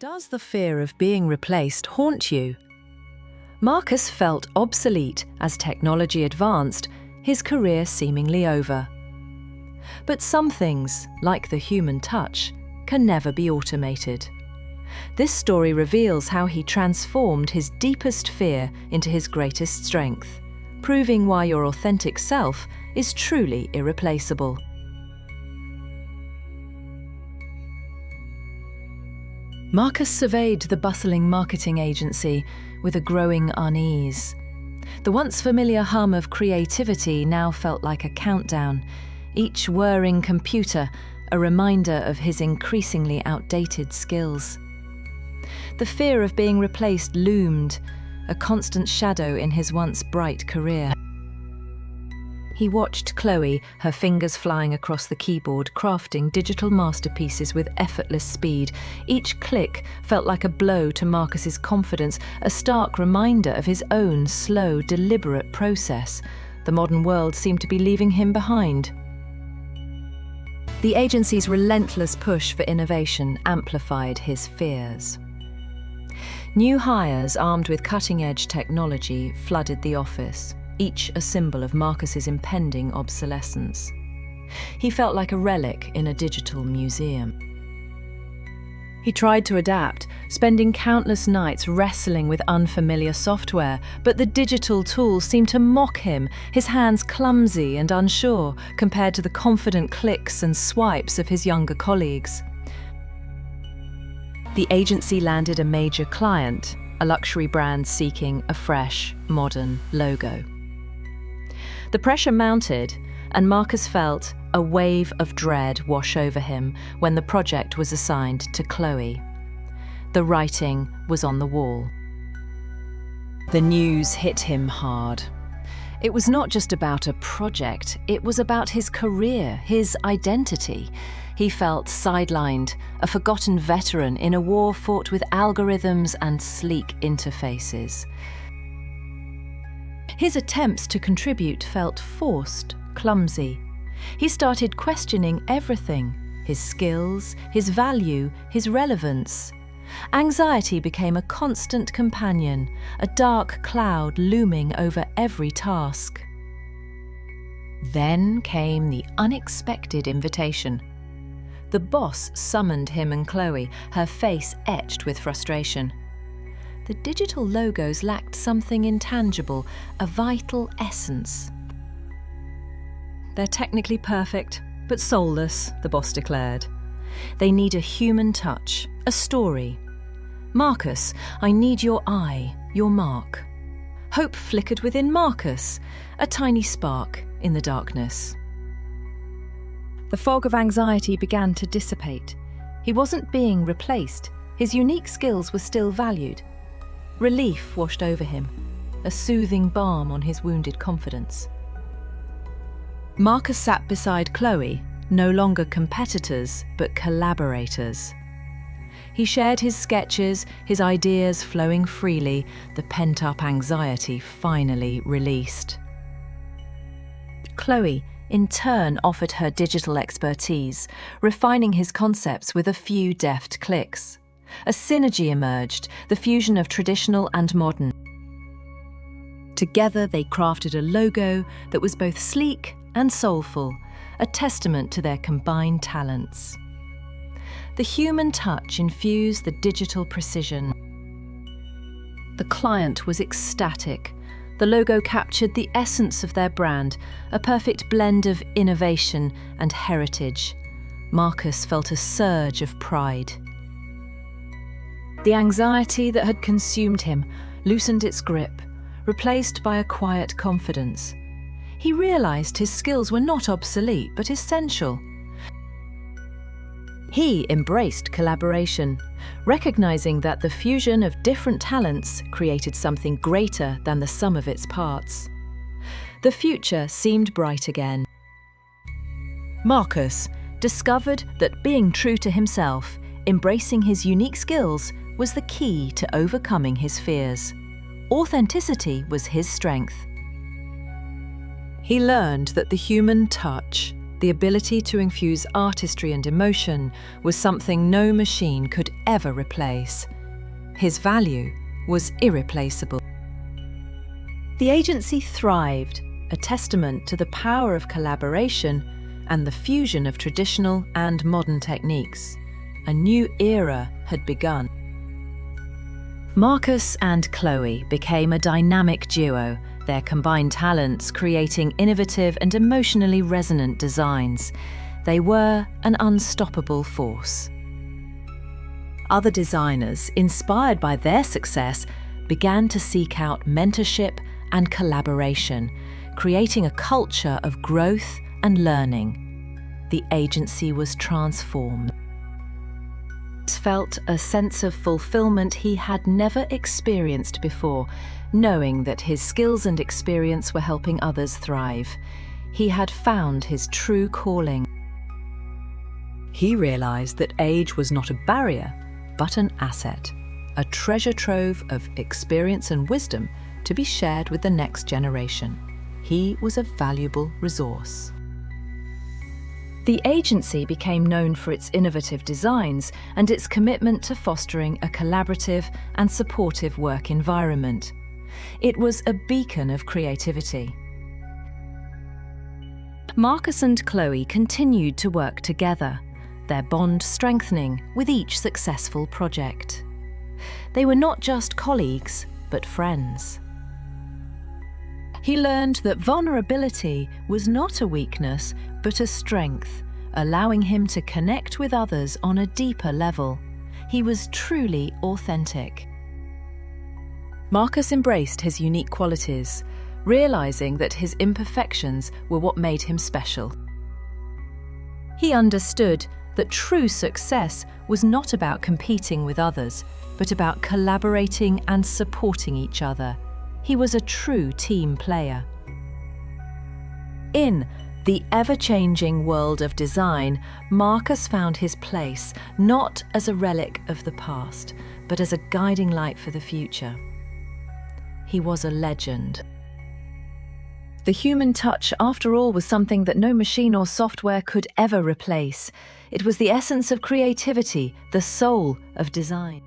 Does the fear of being replaced haunt you? Marcus felt obsolete as technology advanced, his career seemingly over. But some things, like the human touch, can never be automated. This story reveals how he transformed his deepest fear into his greatest strength, proving why your authentic self is truly irreplaceable. Marcus surveyed the bustling marketing agency with a growing unease. The once familiar hum of creativity now felt like a countdown, each whirring computer a reminder of his increasingly outdated skills. The fear of being replaced loomed, a constant shadow in his once bright career. He watched Chloe, her fingers flying across the keyboard, crafting digital masterpieces with effortless speed. Each click felt like a blow to Marcus's confidence, a stark reminder of his own slow, deliberate process. The modern world seemed to be leaving him behind. The agency's relentless push for innovation amplified his fears. New hires armed with cutting-edge technology flooded the office, each a symbol of Marcus's impending obsolescence. He felt like a relic in a digital museum. He tried to adapt, spending countless nights wrestling with unfamiliar software, but the digital tools seemed to mock him, his hands clumsy and unsure compared to the confident clicks and swipes of his younger colleagues. The agency landed a major client, a luxury brand seeking a fresh, modern logo. The pressure mounted, and Marcus felt a wave of dread wash over him when the project was assigned to Chloe. The writing was on the wall. The news hit him hard. It was not just about a project, it was about his career, his identity. He felt sidelined, a forgotten veteran in a war fought with algorithms and sleek interfaces. His attempts to contribute felt forced, clumsy. He started questioning everything: his skills, his value, his relevance. Anxiety became a constant companion, a dark cloud looming over every task. Then came the unexpected invitation. The boss summoned him and Chloe, her face etched with frustration. The digital logos lacked something intangible, a vital essence. They're technically perfect, but soulless, the boss declared. They need a human touch, a story. Marcus, I need your eye, your mark. Hope flickered within Marcus, a tiny spark in the darkness. The fog of anxiety began to dissipate. He wasn't being replaced. His unique skills were still valued. Relief washed over him, a soothing balm on his wounded confidence. Marcus sat beside Chloe, no longer competitors, but collaborators. He shared his sketches, his ideas flowing freely, the pent-up anxiety finally released. Chloe, in turn, offered her digital expertise, refining his concepts with a few deft clicks. A synergy emerged, the fusion of traditional and modern. Together they crafted a logo that was both sleek and soulful, a testament to their combined talents. The human touch infused the digital precision. The client was ecstatic. The logo captured the essence of their brand, a perfect blend of innovation and heritage. Marcus felt a surge of pride. The anxiety that had consumed him loosened its grip, replaced by a quiet confidence. He realized his skills were not obsolete, but essential. He embraced collaboration, recognizing that the fusion of different talents created something greater than the sum of its parts. The future seemed bright again. Marcus discovered that being true to himself, embracing his unique skills, was the key to overcoming his fears. Authenticity was his strength. He learned that the human touch, the ability to infuse artistry and emotion was something no machine could ever replace. His value was irreplaceable. The agency thrived, a testament to the power of collaboration and the fusion of traditional and modern techniques. A new era had begun. Marcus and Chloe became a dynamic duo, their combined talents creating innovative and emotionally resonant designs. They were an unstoppable force. Other designers, inspired by their success, began to seek out mentorship and collaboration, creating a culture of growth and learning. The agency was transformed. Felt a sense of fulfillment he had never experienced before, knowing that his skills and experience were helping others thrive. He had found his true calling. He realized that age was not a barrier, but an asset, a treasure trove of experience and wisdom to be shared with the next generation. He was a valuable resource. The agency became known for its innovative designs and its commitment to fostering a collaborative and supportive work environment. It was a beacon of creativity. Marcus and Chloe continued to work together, their bond strengthening with each successful project. They were not just colleagues, but friends. He learned that vulnerability was not a weakness, but a strength, allowing him to connect with others on a deeper level. He was truly authentic. Marcus embraced his unique qualities, realizing that his imperfections were what made him special. He understood that true success was not about competing with others, but about collaborating and supporting each other. He was a true team player. In the ever-changing world of design, Marcus found his place not as a relic of the past, but as a guiding light for the future. He was a legend. The human touch, after all, was something that no machine or software could ever replace. It was the essence of creativity, the soul of design.